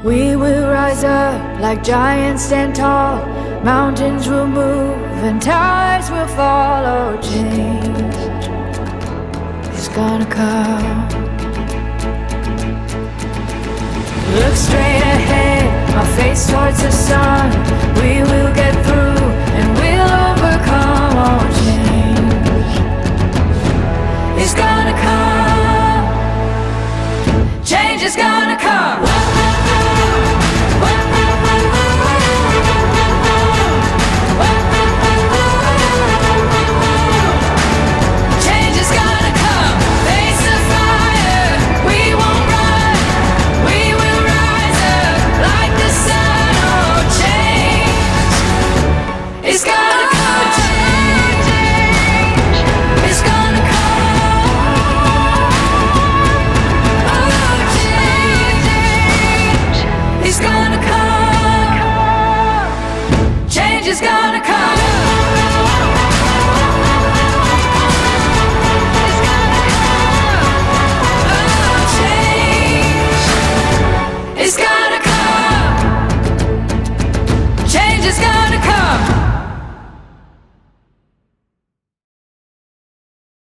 We will rise up like giants, stand tall. Mountains will move and towers will fall. Oh, change is gonna come. Look straight ahead, my face towards the sun. We will get through and we'll overcome. Oh, change is gonna come. Change is gonna come. Change is gonna come. Face the fire. We won't run. We will rise up like the sun. Oh, change is gonna come. Change is gonna come. Oh, change is gonna come. Change is gonna come.